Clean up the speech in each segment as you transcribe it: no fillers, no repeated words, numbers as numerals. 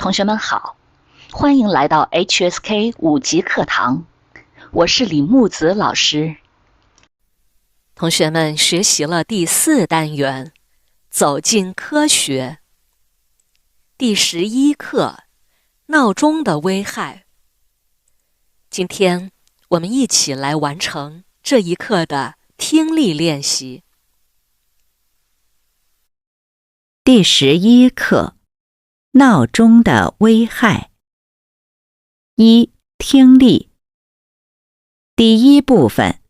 同学们好，欢迎来到 HSK 5级课堂，我是李木子老师。同学们学习了第4单元，走进科学。第11课，闹钟的危害。今天我们一起来完成这一课的听力练习。第11课，闹钟的危害。1、听力。第一部分，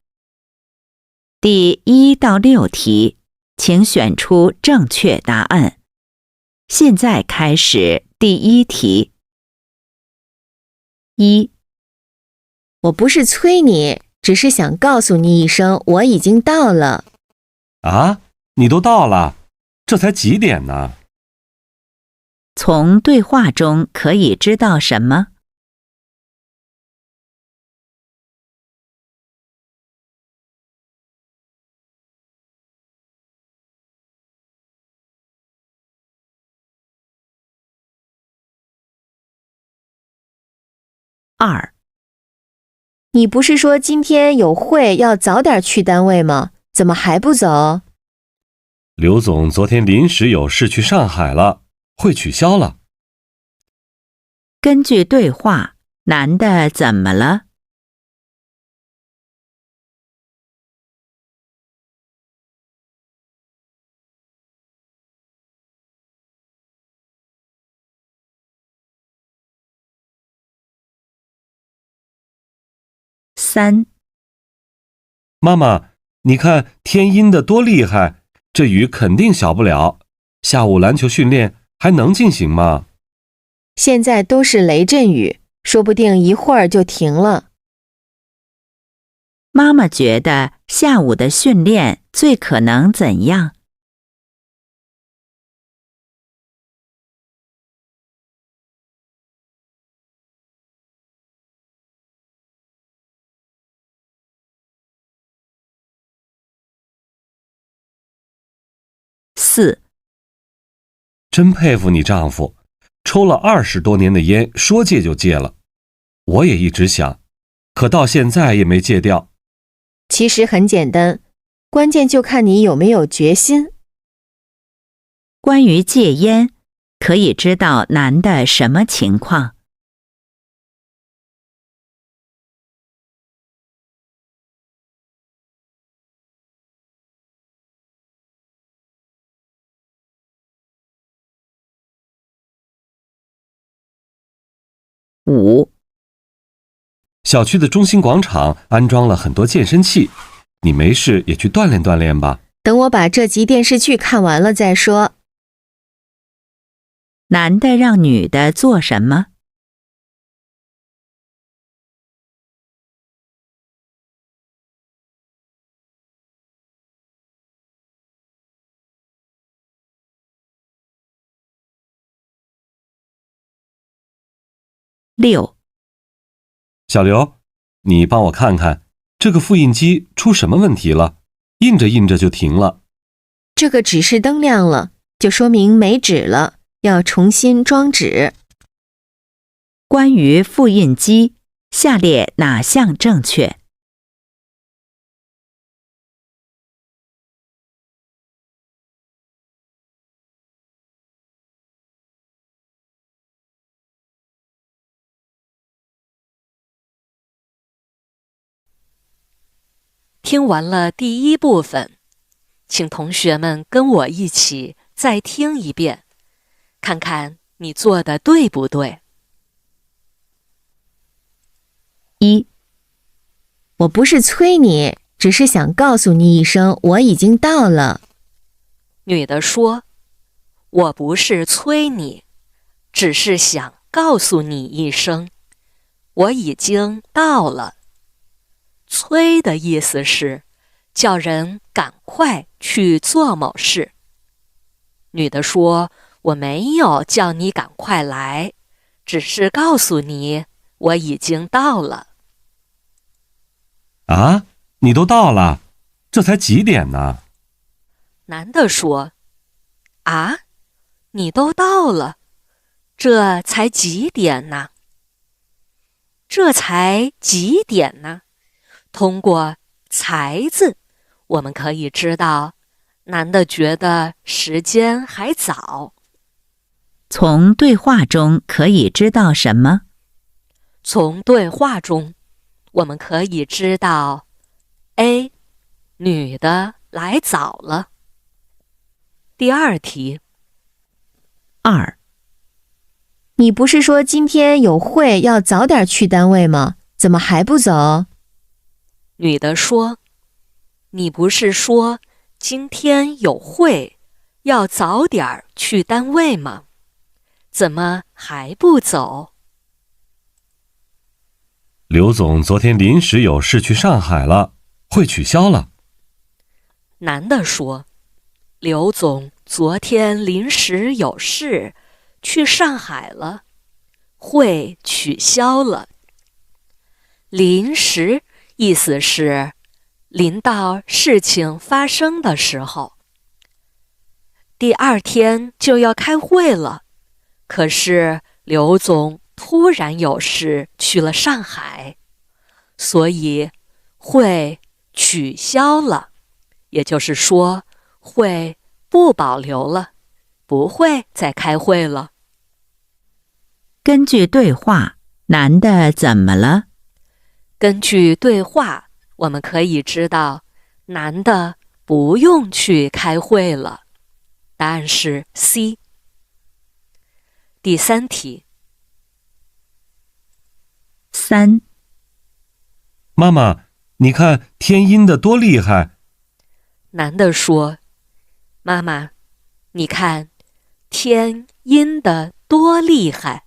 第1到6题，请选出正确答案。现在开始第1题。1、我不是催你，只是想告诉你一声，我已经到了。啊，你都到了？这才几点呢？从对话中可以知道什么？2、你不是说今天有会要早点去单位吗？怎么还不走？刘总昨天临时有事去上海了，会取消了。根据对话，男的怎么了？3、妈妈，你看天阴的多厉害，这雨肯定小不了。下午篮球训练还能进行吗？现在都是雷阵雨，说不定一会儿就停了。妈妈觉得下午的训练最可能怎样？4、真佩服你丈夫，抽了20多年的烟，说戒就戒了。我也一直想，可到现在也没戒掉。其实很简单，关键就看你有没有决心。关于戒烟，可以知道男的什么情况？5、小区的中心广场安装了很多健身器，你没事也去锻炼锻炼吧。等我把这集电视剧看完了再说。男的让女的做什么？6、小刘，你帮我看看，这个复印机出什么问题了？印着印着就停了。这个指示灯亮了，就说明没纸了，要重新装纸。关于复印机，下列哪项正确听完了第1部分，请同学们跟我一起再听一遍，看看你做的对不对。1、我不是催你，只是想告诉你一声，我已经到了。女的说：“我不是催你，只是想告诉你一声，我已经到了。”催的意思是叫人赶快去做某事。女的说：“我没有叫你赶快来，只是告诉你我已经到了。”啊，你都到了？这才几点呢？男的说：“啊，你都到了？这才几点呢？这才几点呢？通过才字，我们可以知道，男的觉得时间还早。从对话中可以知道什么？从对话中，我们可以知道 A 女的来早了。第二题。2. 你不是说今天有会要早点去单位吗？怎么还不走？女的说：“你不是说今天有会要早点去单位吗？怎么还不走？”刘总昨天临时有事去上海了，会取消了。男的说：“刘总昨天临时有事去上海了，会取消了。”临时意思是临到事情发生的时候。第二天就要开会了，可是刘总突然有事去了上海，所以会取消了，也就是说会不保留了，不会再开会了。根据对话，男的怎么了？根据对话，我们可以知道，男的不用去开会了。答案是 C。第三题。3. 妈妈，你看天阴的多厉害。男的说：“妈妈，你看天阴的多厉害。”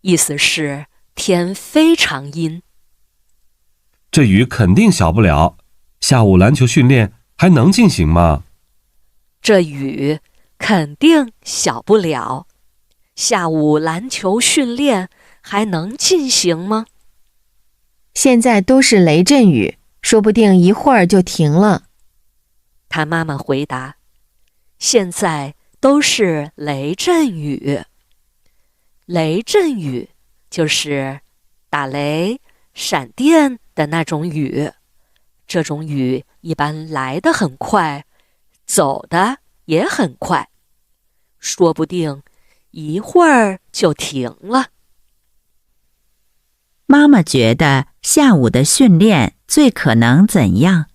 意思是天非常阴。这雨肯定小不了，下午篮球训练还能进行吗？这雨肯定小不了，下午篮球训练还能进行吗？现在都是雷阵雨，说不定一会儿就停了。他妈妈回答：“现在都是雷阵雨。”雷阵雨就是打雷、闪电的那种雨，这种雨一般来得很快，走的也很快，说不定一会儿就停了。妈妈觉得下午的训练最可能怎样？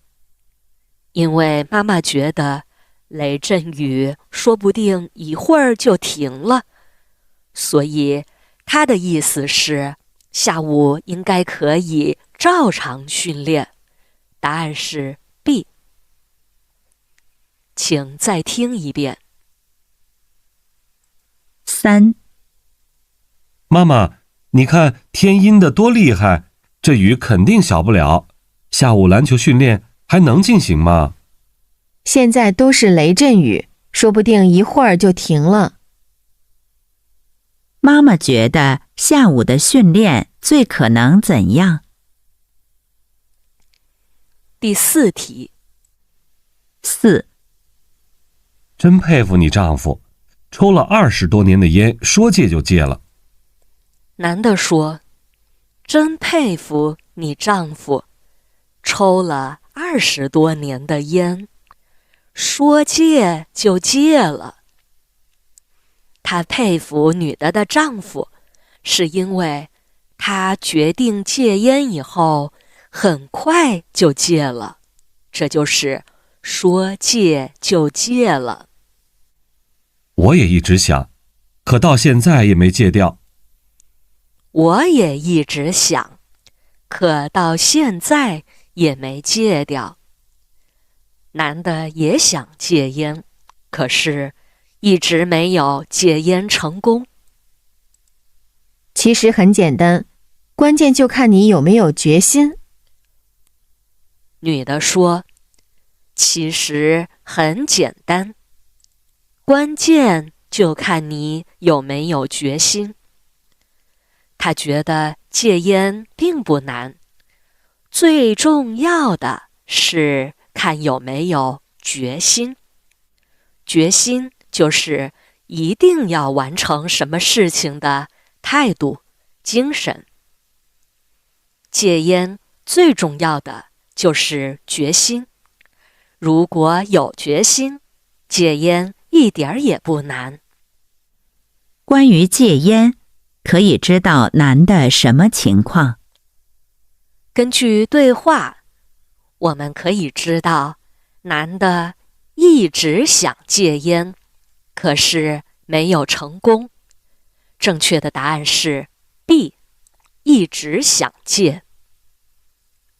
因为妈妈觉得雷阵雨说不定一会儿就停了，所以她的意思是下午应该可以照常训练。答案是 B。请再听一遍。3. 妈妈，你看天阴的多厉害，这雨肯定小不了，下午篮球训练还能进行吗？现在都是雷阵雨，说不定一会儿就停了。妈妈觉得下午的训练最可能怎样？第四题。4. 真佩服你丈夫，抽了20多年的烟，说戒就戒了。男的说：“真佩服你丈夫，抽了20多年的烟，说戒就戒了。”他佩服女的丈夫，是因为他决定戒烟以后，很快就戒了，这就是说戒就戒了。我也一直想，可到现在也没戒掉。我也一直想，可到现在也没戒掉。男的也想戒烟，可是一直没有戒烟成功。其实很简单，关键就看你有没有决心。女的说：“其实很简单，关键就看你有没有决心。”她觉得戒烟并不难，最重要的是看有没有决心。决心就是一定要完成什么事情的态度、精神。戒烟最重要的就是决心。如果有决心，戒烟一点儿也不难。关于戒烟，可以知道难的什么情况？根据对话，我们可以知道，男的一直想戒烟，可是没有成功。正确的答案是 B， 一直想戒。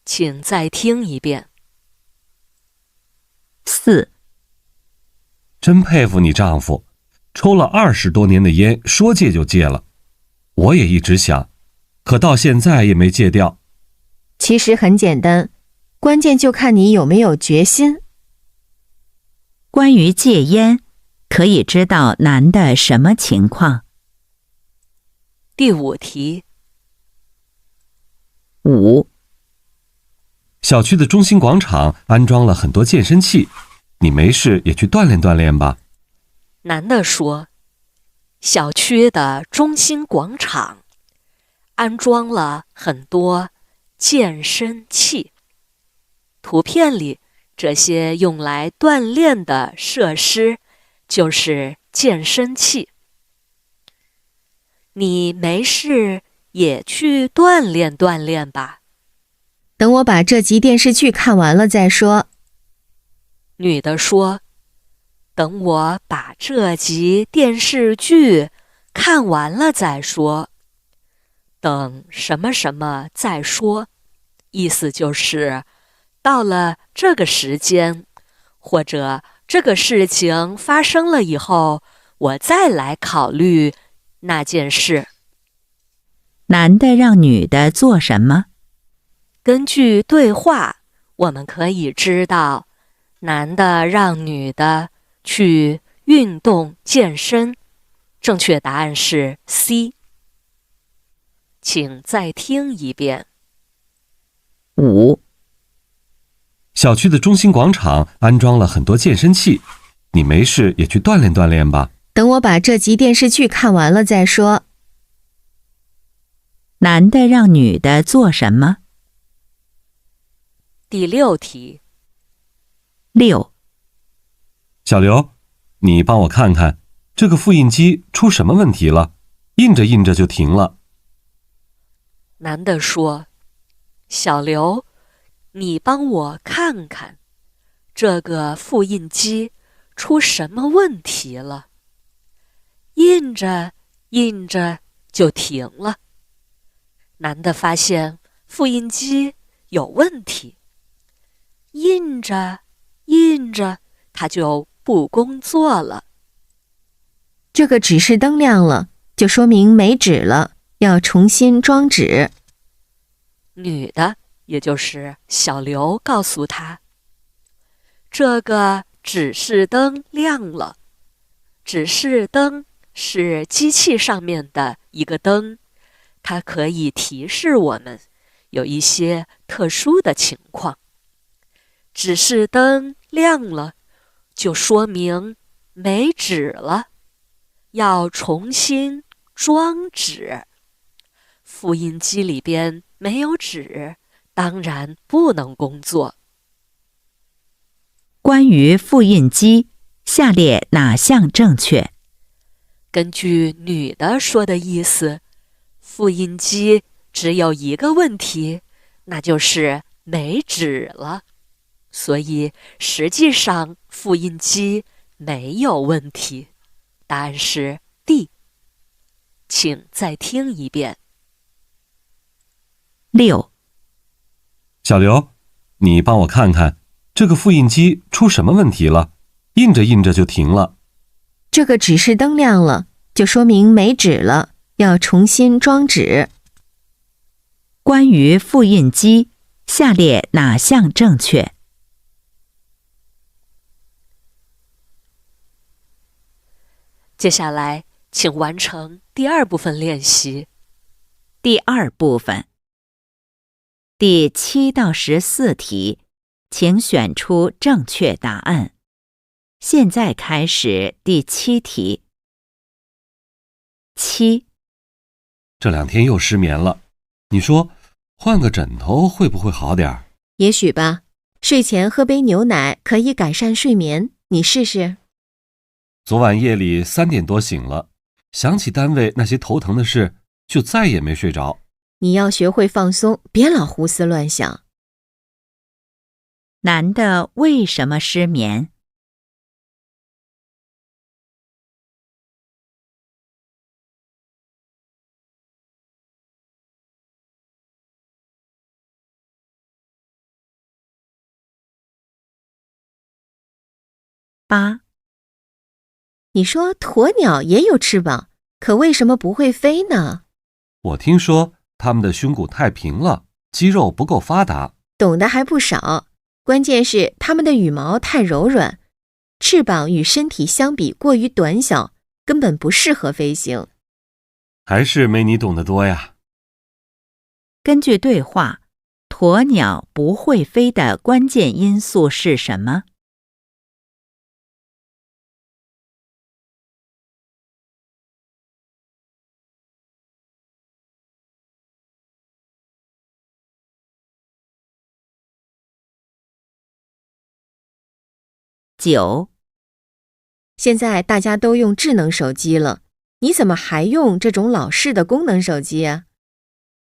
请再听一遍。4. 真佩服你丈夫，抽了20多年的烟，说戒就戒了。我也一直想，可到现在也没戒掉。其实很简单，关键就看你有没有决心。关于戒烟，可以知道难的什么情况？第5题。5. 小区的中心广场安装了很多健身器，你没事也去锻炼锻炼吧。男的说，小区的中心广场安装了很多健身器。图片里这些用来锻炼的设施就是健身器。你没事也去锻炼锻炼吧。等我把这集电视剧看完了再说。女的说，等我把这集电视剧看完了再说。等什么什么再说，意思就是到了这个时间，或者这个事情发生了以后，我再来考虑那件事。男的让女的做什么？根据对话，我们可以知道，男的让女的去运动健身。正确答案是 C。请再听一遍。5. 小区的中心广场安装了很多健身器，你没事也去锻炼锻炼吧。等我把这集电视剧看完了再说。男的让女的做什么？第6题。6. 小刘，你帮我看看，这个复印机出什么问题了？印着印着就停了。男的说，小刘，你帮我看看，这个复印机出什么问题了？印着印着就停了。男的发现复印机有问题，印着印着他就不工作了。这个指示灯亮了，就说明没纸了，要重新装纸。女的，也就是小刘，告诉他，这个指示灯亮了。指示灯是机器上面的一个灯，它可以提示我们有一些特殊的情况。指示灯亮了，就说明没纸了，要重新装纸。复印机里边没有纸，当然不能工作。关于复印机，下列哪项正确？根据女的说的意思，复印机只有一个问题，那就是没纸了。所以实际上复印机没有问题。答案是 D。请再听一遍。6. 小刘，你帮我看看，这个复印机出什么问题了？印着印着就停了。这个指示灯亮了，就说明没纸了，要重新装纸。关于复印机，下列哪项正确？接下来，请完成第2部分练习。第2部分，第7到14题，请选出正确答案。现在开始第7题。7. 这2天又失眠了，你说换个枕头会不会好点儿？也许吧。睡前喝杯牛奶可以改善睡眠，你试试。昨晚夜里3点多醒了，想起单位那些头疼的事，就再也没睡着。你要学会放松，别老胡思乱想。男的为什么失眠？8. 你说鸵鸟也有翅膀，可为什么不会飞呢？我听说它们的胸骨太平了，肌肉不够发达。懂得还不少，关键是它们的羽毛太柔软，翅膀与身体相比过于短小，根本不适合飞行。还是没你懂得多呀。根据对话，鸵鸟不会飞的关键因素是什么？9. 现在大家都用智能手机了，你怎么还用这种老式的功能手机啊？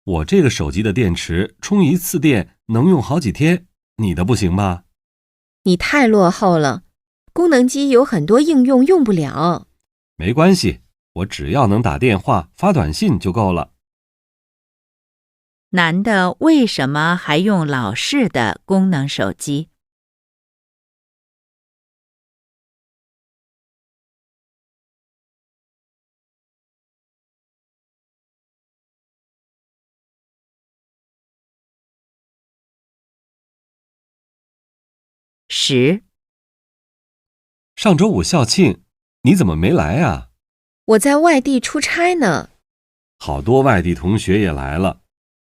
我这个手机的电池充1次电能用好几天，你的不行吧？你太落后了，功能机有很多应用用不了。没关系，我只要能打电话、发短信就够了。男的为什么还用老式的功能手机？10. 上周5校庆，你怎么没来啊？我在外地出差呢。好多外地同学也来了，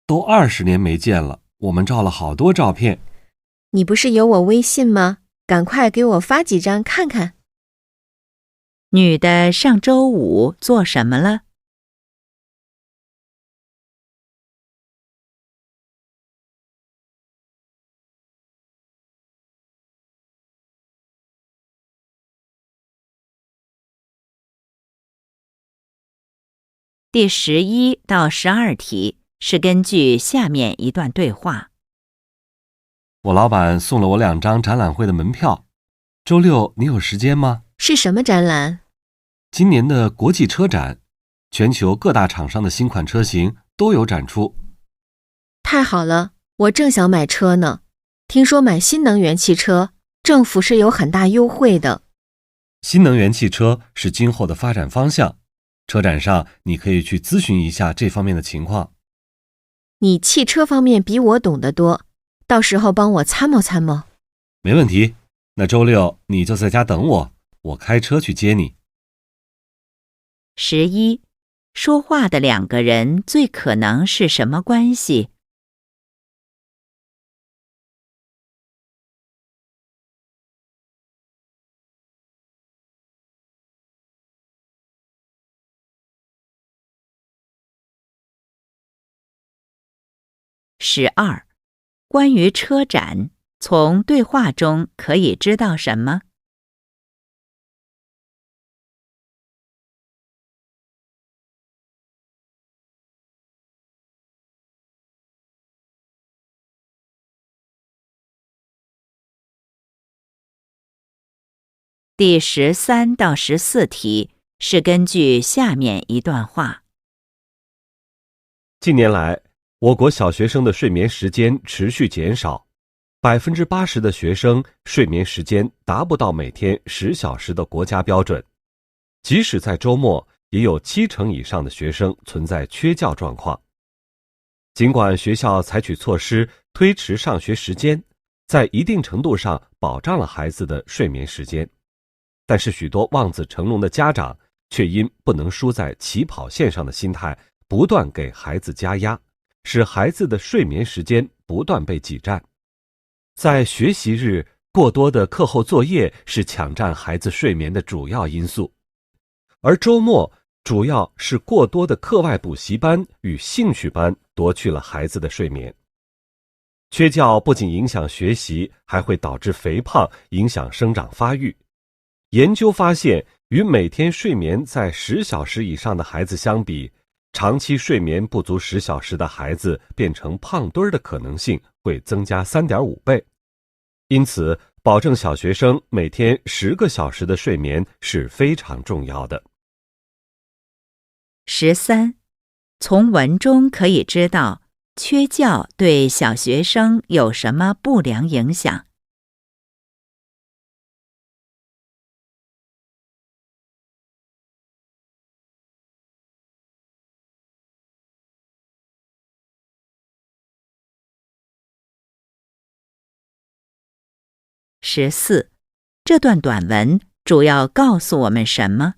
都20年没见了，我们照了好多照片。你不是有我微信吗？赶快给我发几张看看。女的上周5做什么了？第11到12题是根据下面一段对话。我老板送了我2张展览会的门票，周6你有时间吗？是什么展览？今年的国际车展，全球各大厂商的新款车型都有展出。太好了，我正想买车呢。听说买新能源汽车，政府是有很大优惠的。新能源汽车是今后的发展方向，车展上你可以去咨询一下这方面的情况。你汽车方面比我懂得多，到时候帮我参谋参谋。没问题，那周6你就在家等我，我开车去接你。11. 说话的2个人最可能是什么关系？12. 关于车展，从对话中可以知道什么？第13到14题是根据下面一段话。近年来，我国小学生的睡眠时间持续减少，80%的学生睡眠时间达不到每天10小时的国家标准，即使在周末，也有70%以上的学生存在缺觉状况。尽管学校采取措施推迟上学时间，在一定程度上保障了孩子的睡眠时间，但是许多望子成龙的家长却因不能输在起跑线上的心态，不断给孩子加压，使孩子的睡眠时间不断被挤占。在学习日，过多的课后作业是抢占孩子睡眠的主要因素，而周末主要是过多的课外补习班与兴趣班夺去了孩子的睡眠。缺觉不仅影响学习，还会导致肥胖，影响生长发育。研究发现，与每天睡眠在10小时以上的孩子相比，长期睡眠不足10小时的孩子变成胖墩儿的可能性会增加3.5倍。因此，保证小学生每天10个小时的睡眠是非常重要的。13. 从文中可以知道缺觉对小学生有什么不良影响。14. 这段短文主要告诉我们什么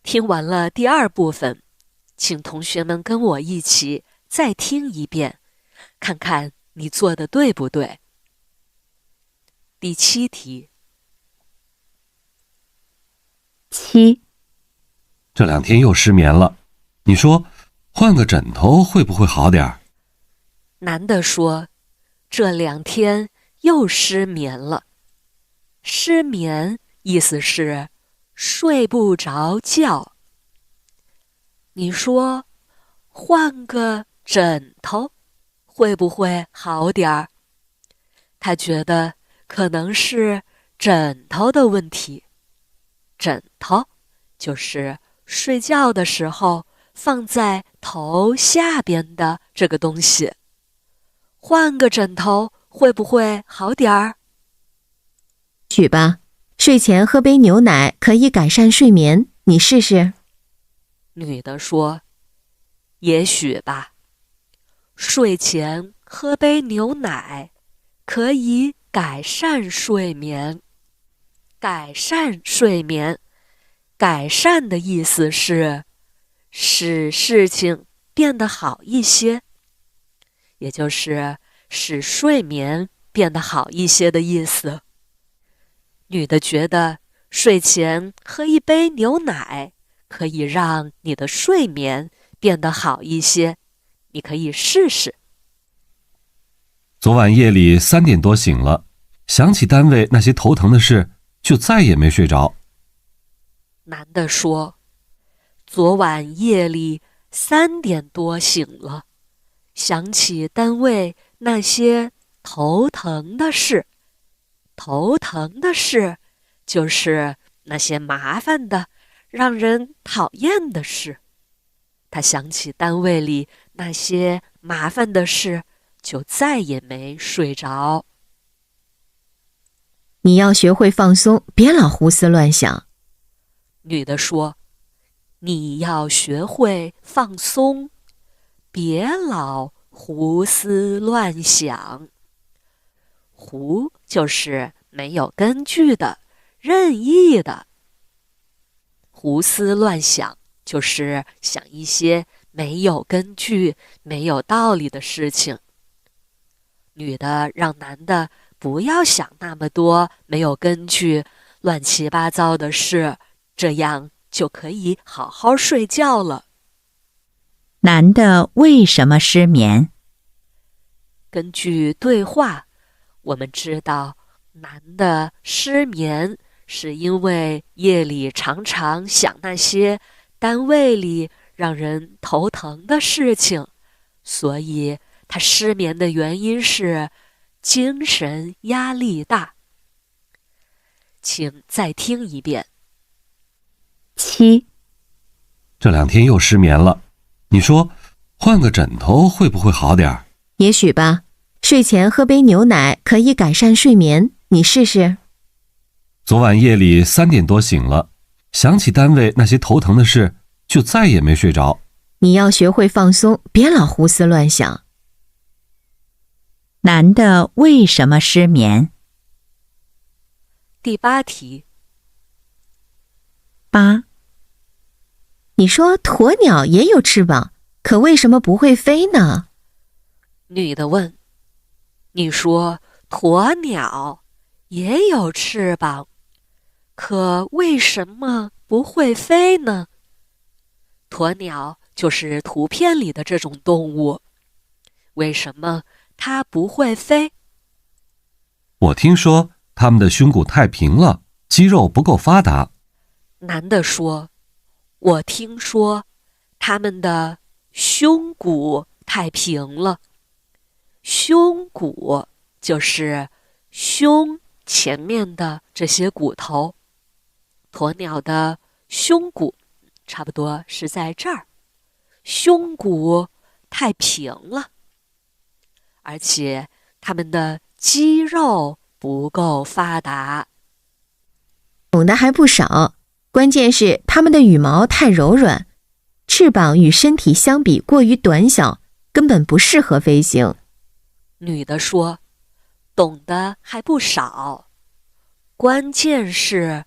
听完了第2部分，请同学们跟我一起再听一遍，看看你做的对不对。第7题。7. 这2天又失眠了，你说换个枕头会不会好点儿？男的说，这2天又失眠了。失眠意思是睡不着觉。你说换个枕头会不会好点儿？他觉得可能是枕头的问题。枕头就是睡觉的时候放在头下边的这个东西。换个枕头会不会好点儿？许吧，睡前喝杯牛奶可以改善睡眠，你试试。女的说，也许吧。睡前喝杯牛奶可以改善睡眠。改善睡眠，改善的意思是使事情变得好一些，也就是使睡眠变得好一些的意思。女的觉得睡前喝一杯牛奶可以让你的睡眠变得好一些，你可以试试。昨晚夜里3点多醒了，想起单位那些头疼的事，就再也没睡着。男的说，昨晚夜里3点多醒了，想起单位那些头疼的事。头疼的事就是那些麻烦的、让人讨厌的事。他想起单位里那些麻烦的事，就再也没睡着。你要学会放松，别老胡思乱想。女的说，你要学会放松，别老胡思乱想。胡就是没有根据的、任意的。胡思乱想就是想一些没有根据、没有道理的事情。女的让男的不要想那么多没有根据、乱七八糟的事，这样就可以好好睡觉了。男的为什么失眠？根据对话，我们知道男的失眠是因为夜里常常想那些单位里让人头疼的事情，所以他失眠的原因是精神压力大。请再听一遍。7. 这2天又失眠了，你说换个枕头会不会好点儿？也许吧，睡前喝杯牛奶可以改善睡眠，你试试。昨晚夜里3点多醒了，想起单位那些头疼的事，就再也没睡着。你要学会放松，别老胡思乱想。男的为什么失眠？第8题。8. 你说鸵鸟也有翅膀，可为什么不会飞呢？女的问。你说鸵鸟也有翅膀，可为什么不会飞呢？鸵鸟就是图片里的这种动物，为什么它不会飞？我听说它们的胸骨太平了，肌肉不够发达。男的说，我听说它们的胸骨太平了。胸骨就是胸前面的这些骨头，鸵鸟的胸骨差不多是在这儿，胸骨太平了，而且它们的肌肉不够发达。懂得还不少，关键是它们的羽毛太柔软，翅膀与身体相比过于短小，根本不适合飞行。女的说，懂得还不少，关键是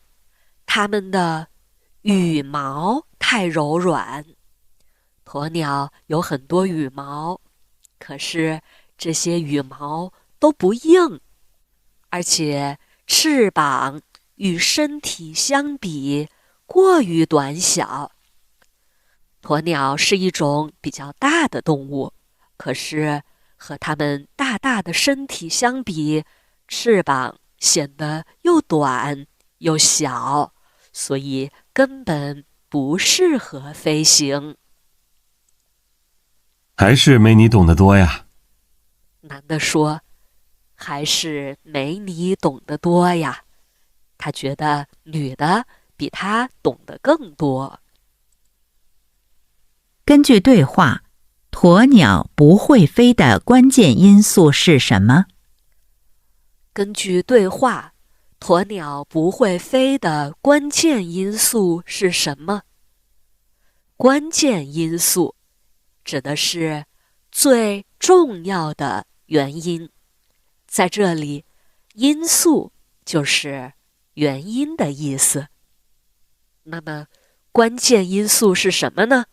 它们的羽毛太柔软。鸵鸟有很多羽毛，可是这些羽毛都不硬，而且翅膀与身体相比过于短小。鸵鸟是一种比较大的动物，可是和它们大大的身体相比，翅膀显得又短又小，所以根本不适合飞行。还是没你懂得多呀。男的说，还是没你懂得多呀。他觉得女的比他懂得更多。根据对话，鸵鸟不会飞的关键因素是什么？根据对话，鸵鸟不会飞的关键因素是什么？关键因素指的是最重要的原因，在这里，因素就是原因的意思。那么，关键因素是什么呢？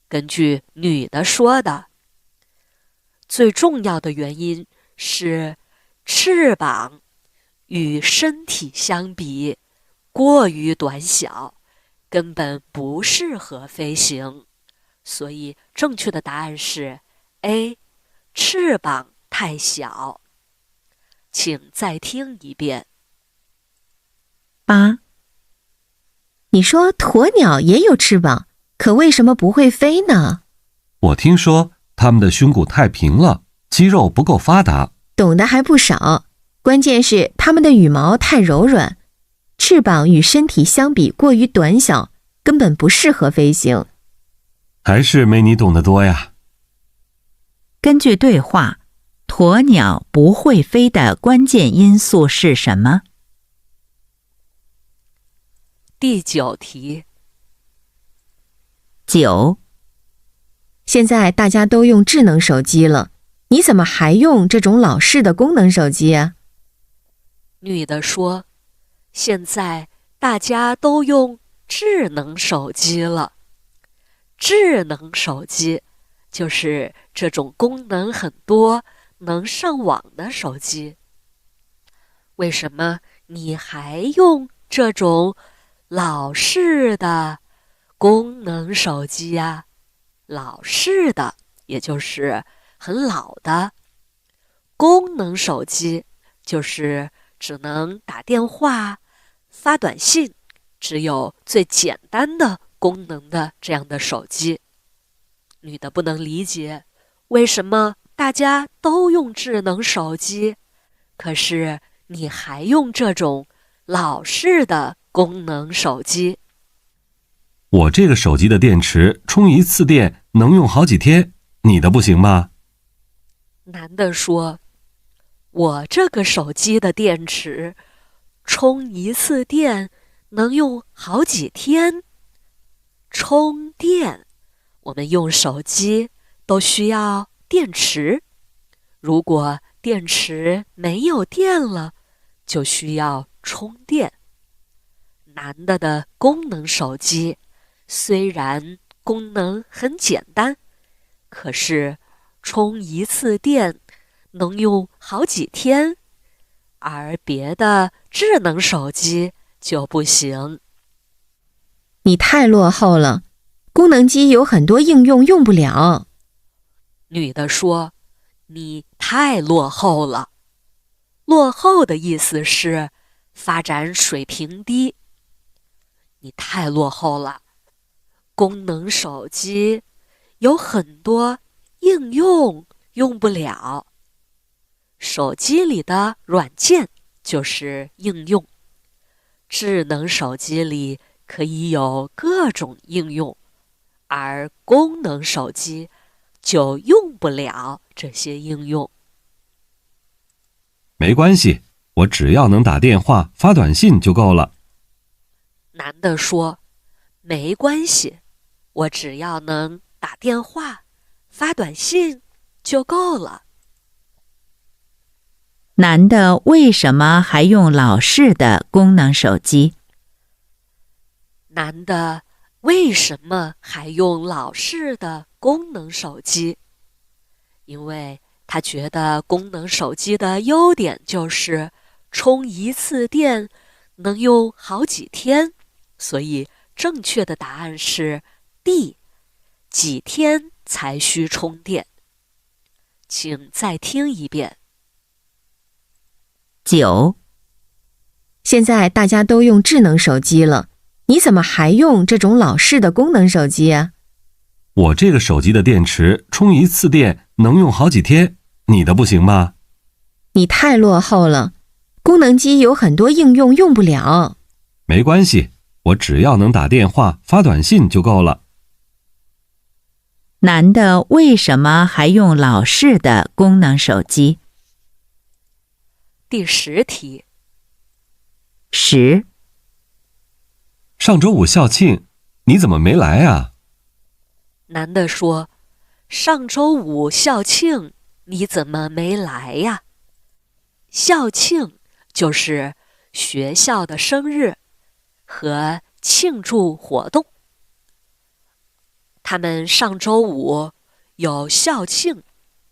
根据女的说的，最重要的原因是翅膀与身体相比过于短小，根本不适合飞行。所以正确的答案是 A， 翅膀太小。请再听一遍。8. 你说鸵鸟也有翅膀，可为什么不会飞呢？我听说它们的胸骨太平了，肌肉不够发达。懂得还不少，关键是它们的羽毛太柔软，翅膀与身体相比过于短小，根本不适合飞行。还是没你懂得多呀。根据对话，鸵鸟不会飞的关键因素是什么？第9题。9. 现在大家都用智能手机了，你怎么还用这种老式的功能手机啊？女的说，现在大家都用智能手机了。智能手机就是这种功能很多、能上网的手机。为什么你还用这种老式的功能手机呀？老式的，也就是很老的。功能手机就是只能打电话、发短信，只有最简单的功能的这样的手机。女的不能理解，为什么大家都用智能手机，可是你还用这种老式的功能手机？我这个手机的电池充一次电能用好几天，你的不行吗？男的说，我这个手机的电池充一次电能用好几天。充电，我们用手机都需要电池，如果电池没有电了，就需要充电。男的功能手机虽然功能很简单，可是充一次电能用好几天，而别的智能手机就不行。你太落后了，功能机有很多应用用不了。女的说，你太落后了。落后的意思是发展水平低。你太落后了，功能手机有很多应用用不了。手机里的软件就是应用，智能手机里可以有各种应用，而功能手机就用不了这些应用。没关系，我只要能打电话、发短信就够了。男的说，没关系，我只要能打电话、发短信就够了。男的为什么还用老式的功能手机？男的为什么还用老式的功能手机？因为他觉得功能手机的优点就是充一次电能用好几天，所以正确的答案是 D， 几天才需充电。请再听一遍。9. 现在大家都用智能手机了，你怎么还用这种老式的功能手机啊？我这个手机的电池充一次电能用好几天，你的不行吗？你太落后了，功能机有很多应用用不了。没关系，我只要能打电话、发短信就够了。男的为什么还用老式的功能手机？第10题。10. 上周五校庆，你怎么没来啊？男的说，上周五校庆，你怎么没来呀？校庆就是学校的生日和庆祝活动。他们上周五有校庆，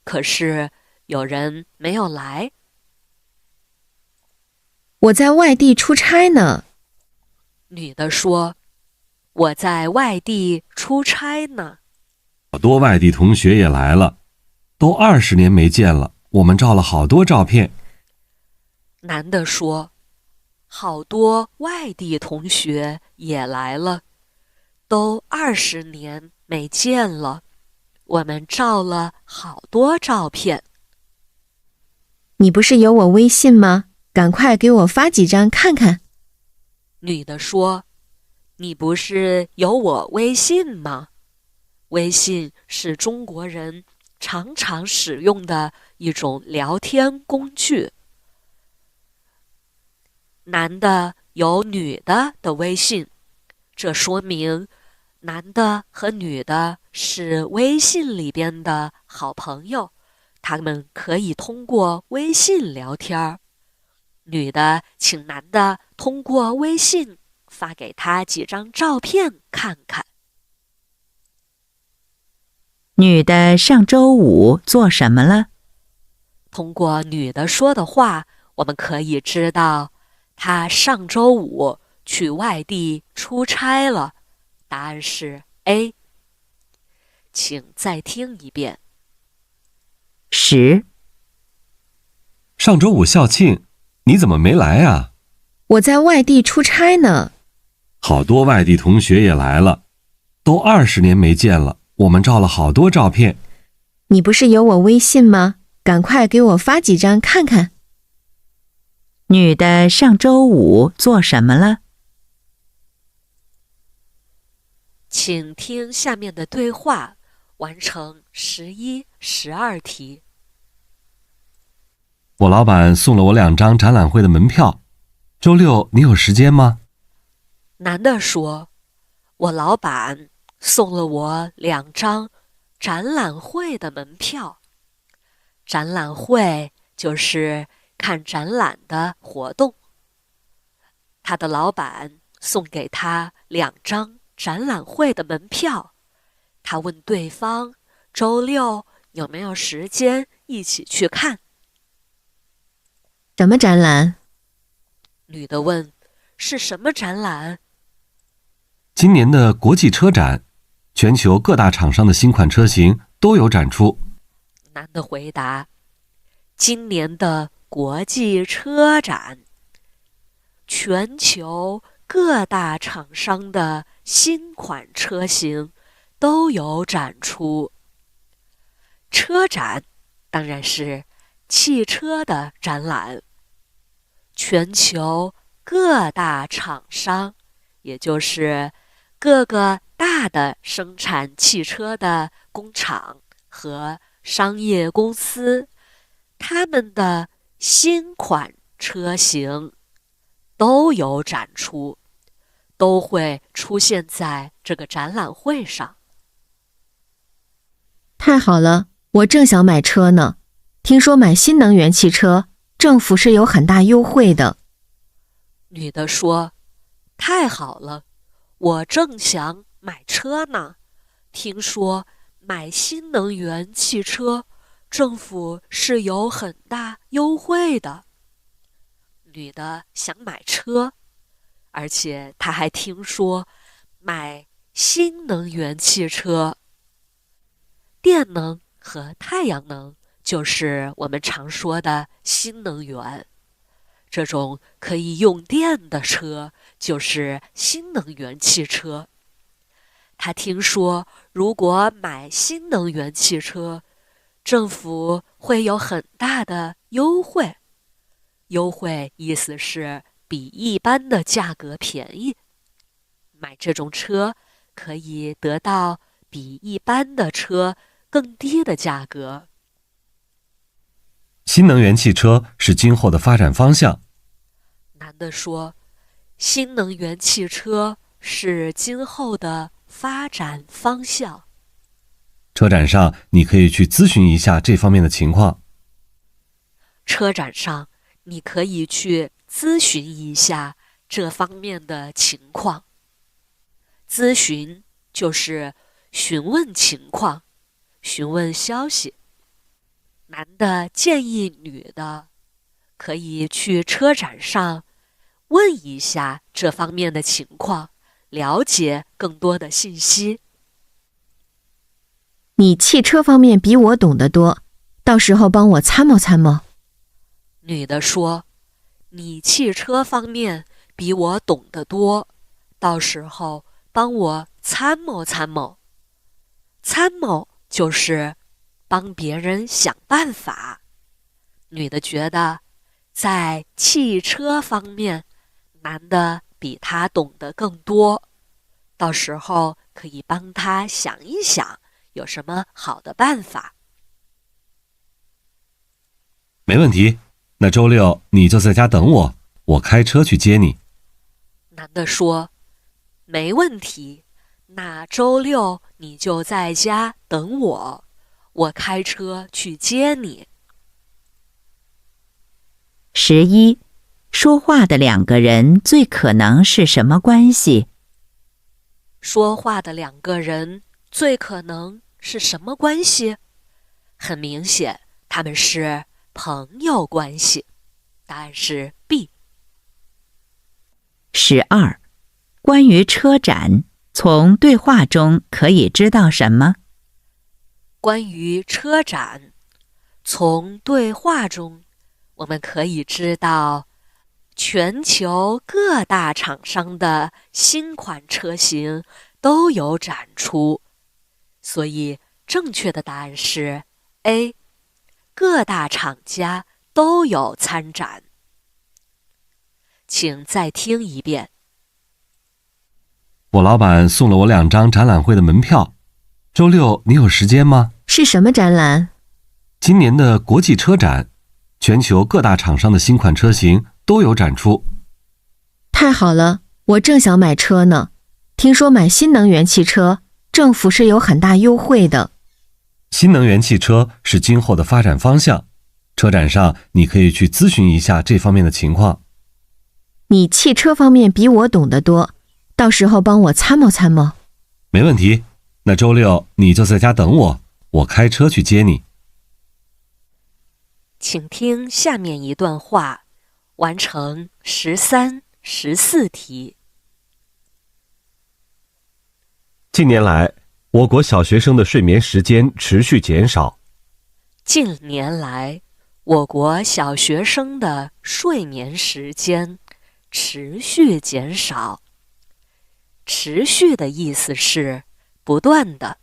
可是有人没有来。我在外地出差呢。女的说，我在外地出差呢。好多外地同学也来了，都20年没见了，我们照了好多照片。男的说，好多外地同学也来了，都20年没见了，我们照了好多照片。你不是有我微信吗？赶快给我发几张看看。女的说，你不是有我微信吗？微信是中国人常常使用的一种聊天工具。男的有女的的微信，这说明男的和女的是微信里边的好朋友，他们可以通过微信聊天。女的请男的通过微信发给他几张照片看看。女的上周五做什么了？通过女的说的话，我们可以知道她上周五去外地出差了。答案是 A。请再听一遍。10. 上周五校庆，你怎么没来啊？我在外地出差呢。好多外地同学也来了，都20年没见了，我们照了好多照片。你不是有我微信吗？赶快给我发几张看看。女的上周五做什么了？请听下面的对话，完成11、12题。我老板送了我2张展览会的门票，周六你有时间吗？男的说，我老板送了我2张展览会的门票。展览会就是看展览的活动。他的老板送给他2张展览会的门票。他问对方周六有没有时间一起去看。什么展览？女的问：是什么展览？今年的国际车展，全球各大厂商的新款车型都有展出。男的回答：今年的国际车展，全球各大厂商的新款车型都有展出。车展当然是汽车的展览，全球各大厂商，也就是各个大的生产汽车的工厂和商业公司，他们的新款车型都有展出，都会出现在这个展览会上。太好了，我正想买车呢。听说买新能源汽车，政府是有很大优惠的。女的说：太好了，我正想买车呢。听说买新能源汽车，政府是有很大优惠的。女的想买车，而且她还听说买新能源汽车。电能和太阳能就是我们常说的新能源，这种可以用电的车就是新能源汽车。他听说如果买新能源汽车，政府会有很大的优惠。优惠意思是比一般的价格便宜。买这种车可以得到比一般的车更低的价格。新能源汽车是今后的发展方向。男的说：新能源汽车是今后的发展方向。车展上你可以去咨询一下这方面的情况。车展上你可以去咨询一下这方面的情况。咨询就是询问情况，询问消息。男的建议女的可以去车展上问一下这方面的情况，了解更多的信息。你汽车方面比我懂得多，到时候帮我参谋参谋。女的说：你汽车方面比我懂得多，到时候帮我参谋参谋。参谋就是帮别人想办法。女的觉得在汽车方面，男的比她懂得更多，到时候可以帮他想一想有什么好的办法。没问题，那周六你就在家等我，我开车去接你。男的说：没问题，那周六你就在家等我，我开车去接你。11. 说话的两个人最可能是什么关系？说话的两个人最可能是什么关系？很明显，他们是朋友关系。答案是 B。12. 关于车展，从对话中可以知道什么？关于车展，从对话中我们可以知道全球各大厂商的新款车型都有展出，所以正确的答案是 A， 各大厂家都有参展。请再听一遍。我老板送了我2张展览会的门票，周六你有时间吗？是什么展览？今年的国际车展，全球各大厂商的新款车型都有展出。太好了，我正想买车呢。听说买新能源汽车，政府是有很大优惠的。新能源汽车是今后的发展方向。车展上你可以去咨询一下这方面的情况。你汽车方面比我懂得多，到时候帮我参谋参谋。没问题，那周六你就在家等我，我开车去接你。请听下面一段话，完成13、14题。近年来，我国小学生的睡眠时间持续减少。近年来，我国小学生的睡眠时间持续减少。持续的意思是不断的。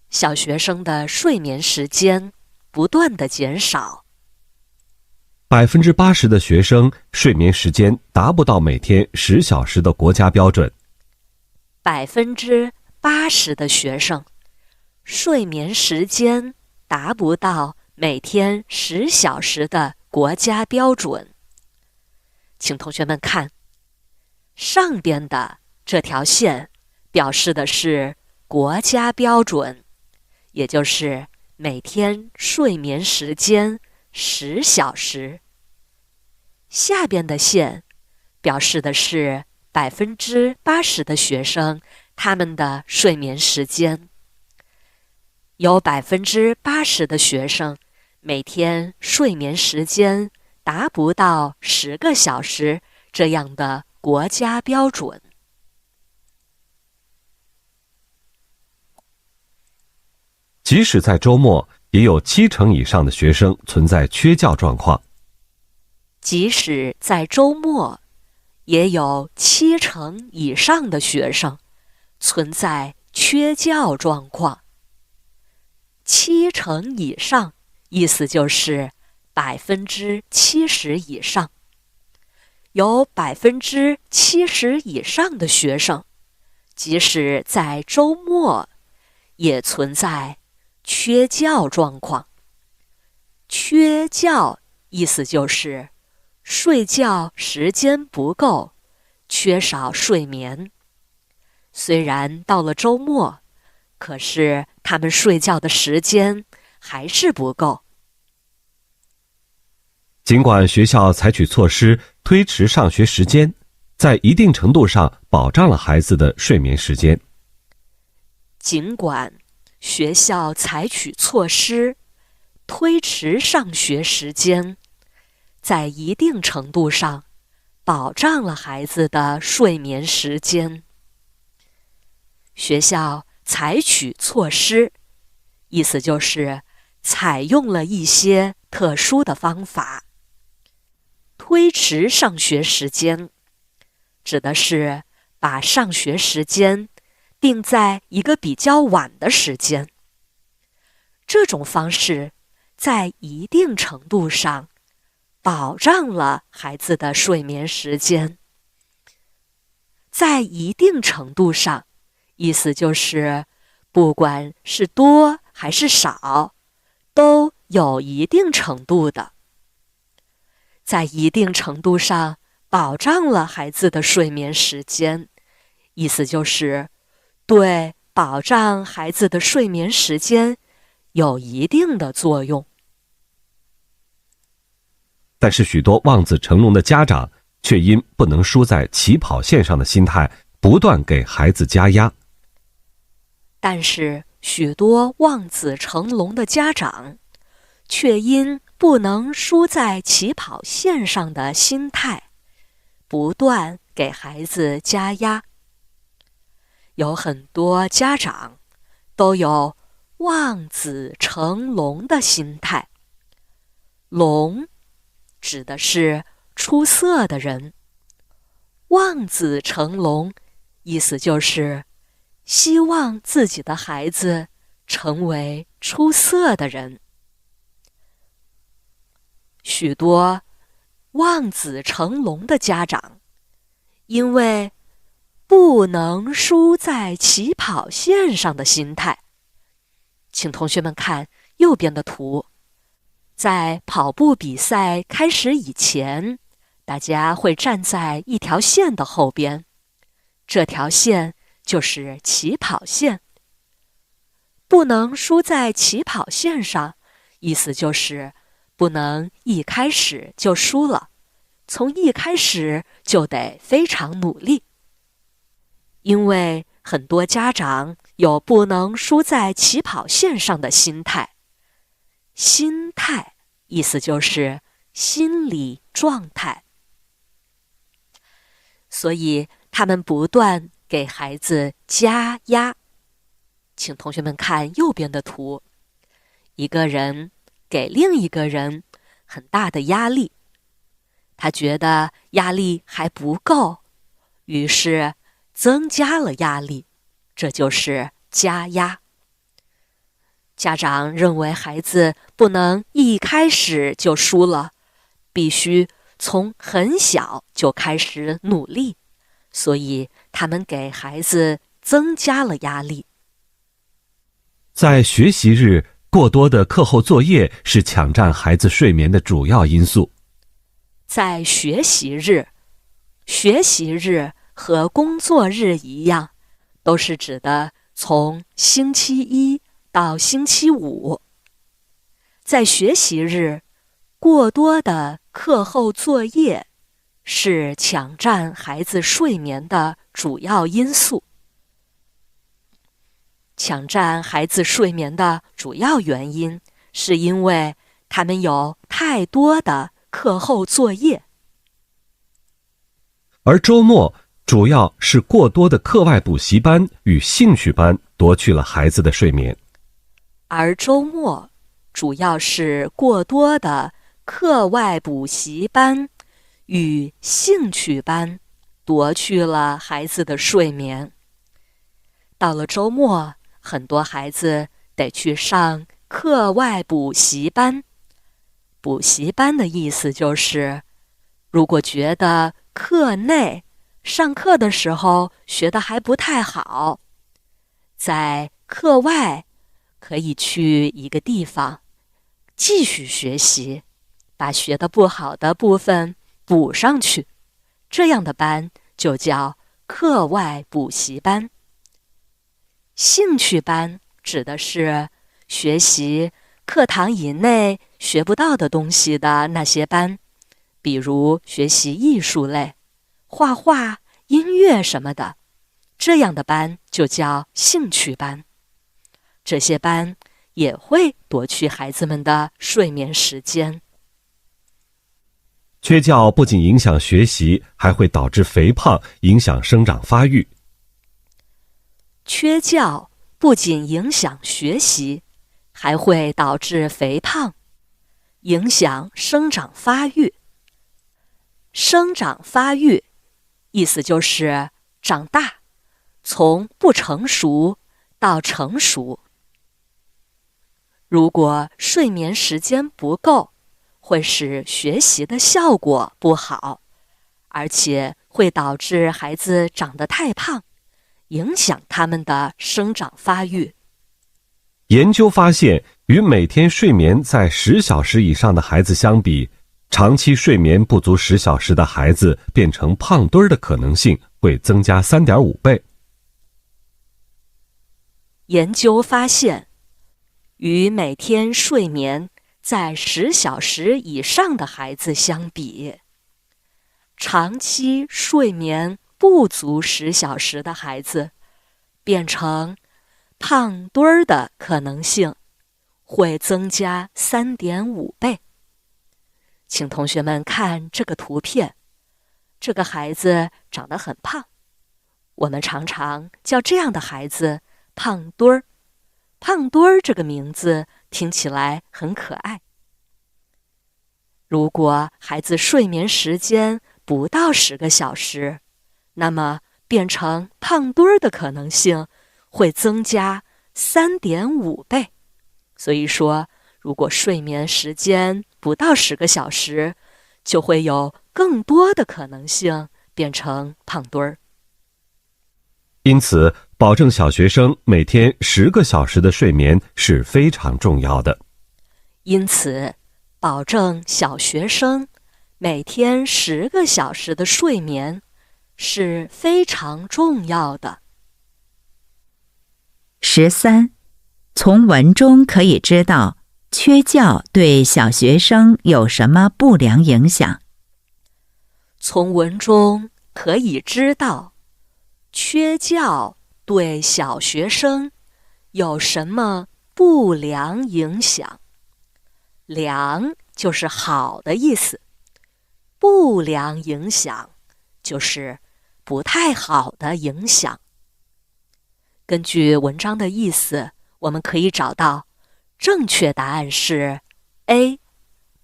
小学生的睡眠时间不断的减少。80%的学生睡眠时间达不到每天10小时的国家标准。80%的学生睡眠时间达不到每天10小时的国家标准。请同学们看，上边的这条线表示的是国家标准，也就是每天睡眠时间10小时。下边的线表示的是80%的学生他们的睡眠时间。有80%的学生每天睡眠时间达不到10个小时这样的国家标准。即使在周末，也有70%以上的学生存在缺觉状况。即使在周末，也有70%以上的学生存在缺觉状况。70%以上，意思就是70%以上。有70%以上的学生，即使在周末，也存在缺觉状况。缺觉意思就是睡觉时间不够，缺少睡眠。虽然到了周末，可是他们睡觉的时间还是不够。尽管学校采取措施推迟上学时间，在一定程度上保障了孩子的睡眠时间。尽管学校采取措施推迟上学时间，在一定程度上保障了孩子的睡眠时间。学校采取措施，意思就是采用了一些特殊的方法。推迟上学时间，指的是把上学时间定在一个比较晚的时间。这种方式在一定程度上保障了孩子的睡眠时间。在一定程度上，意思就是不管是多还是少，都有一定程度的。在一定程度上保障了孩子的睡眠时间，意思就是对保障孩子的睡眠时间有一定的作用。但是许多望子成龙的家长却因不能输在起跑线上的心态，不断给孩子加压。但是许多望子成龙的家长却因不能输在起跑线上的心态，不断给孩子加压。有很多家长都有望子成龙的心态。龙指的是出色的人，望子成龙意思就是希望自己的孩子成为出色的人。许多望子成龙的家长，因为不能输在起跑线上的心态，请同学们看右边的图。在跑步比赛开始以前，大家会站在一条线的后边，这条线就是起跑线。不能输在起跑线上，意思就是不能一开始就输了，从一开始就得非常努力。因为很多家长有不能输在起跑线上的心态。心态意思就是心理状态，所以他们不断给孩子加压。请同学们看右边的图，一个人给另一个人很大的压力，他觉得压力还不够，于是增加了压力，这就是加压。家长认为孩子不能一开始就输了，必须从很小就开始努力，所以他们给孩子增加了压力。在学习日，过多的课后作业是抢占孩子睡眠的主要因素。在学习日和工作日一样，都是指的从星期一到星期五。在学习日，过多的课后作业是抢占孩子睡眠的主要因素。抢占孩子睡眠的主要原因，是因为他们有太多的课后作业。而周末主要是过多的课外补习班与兴趣班夺去了孩子的睡眠。而周末主要是过多的课外补习班与兴趣班夺去了孩子的睡眠。到了周末，很多孩子得去上课外补习班。补习班的意思就是，如果觉得课内上课的时候学得还不太好，在课外可以去一个地方继续学习，把学得不好的部分补上去，这样的班就叫课外补习班。兴趣班指的是学习课堂以内学不到的东西的那些班，比如学习艺术类、画画、音乐什么的，这样的班就叫兴趣班。这些班也会夺去孩子们的睡眠时间。缺觉不仅影响学习，还会导致肥胖，影响生长发育。缺觉不仅影响学习，还会导致肥胖，影响生长发育。生长发育意思就是长大，从不成熟到成熟。如果睡眠时间不够，会使学习的效果不好，而且会导致孩子长得太胖，影响他们的生长发育。研究发现，与每天睡眠在10小时以上的孩子相比，长期睡眠不足10小时的孩子变成胖墩儿的可能性会增加3.5倍。研究发现，与每天睡眠在10小时以上的孩子相比，长期睡眠不足10小时的孩子变成胖墩儿的可能性会增加3.5倍。请同学们看这个图片，这个孩子长得很胖，我们常常叫这样的孩子胖墩儿。胖墩儿这个名字听起来很可爱。如果孩子睡眠时间不到10个小时，那么变成胖墩儿的可能性会增加3.5倍。所以说，如果睡眠时间不到10个小时，就会有更多的可能性变成胖墩儿。因此，保证小学生每天10个小时的睡眠是非常重要的。因此，保证小学生每天10个小时的睡眠是非常重要的。13. 从文中可以知道缺觉对小学生有什么不良影响？从文中可以知道，缺觉对小学生有什么不良影响？良就是好的意思，不良影响就是不太好的影响。根据文章的意思，我们可以找到正确答案是 A，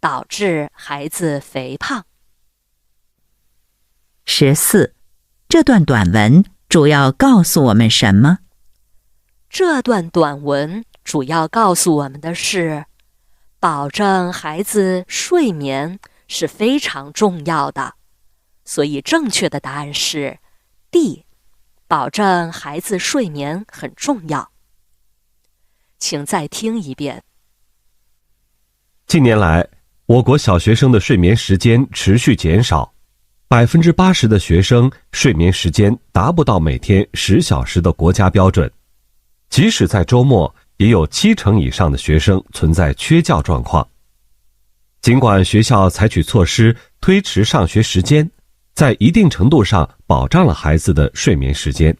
导致孩子肥胖。14. 这段短文主要告诉我们什么？这段短文主要告诉我们的是，保证孩子睡眠是非常重要的，所以正确的答案是 D， 保证孩子睡眠很重要。请再听一遍。近年来，我国小学生的睡眠时间持续减少，80%的学生睡眠时间达不到每天10小时的国家标准。即使在周末，也有70%以上的学生存在缺觉状况。尽管学校采取措施推迟上学时间，在一定程度上保障了孩子的睡眠时间，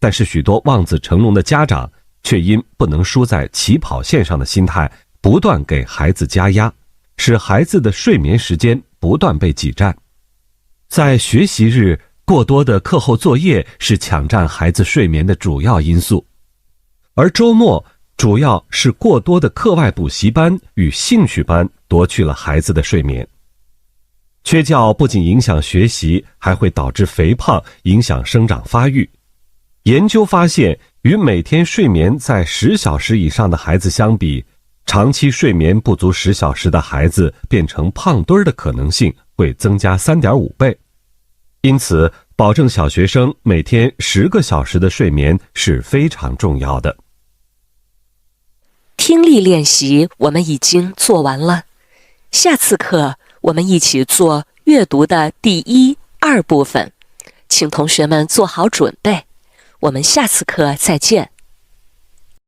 但是许多望子成龙的家长却因不能输在起跑线上的心态，不断给孩子加压，使孩子的睡眠时间不断被挤占。在学习日，过多的课后作业是抢占孩子睡眠的主要因素，而周末主要是过多的课外补习班与兴趣班夺去了孩子的睡眠。缺觉不仅影响学习，还会导致肥胖，影响生长发育。研究发现，与每天睡眠在10小时以上的孩子相比，长期睡眠不足10小时的孩子变成胖墩儿的可能性会增加3.5倍。因此，保证小学生每天10个小时的睡眠是非常重要的。听力练习我们已经做完了，下次课我们一起做阅读的第1、2部分，请同学们做好准备。我们下次课再见。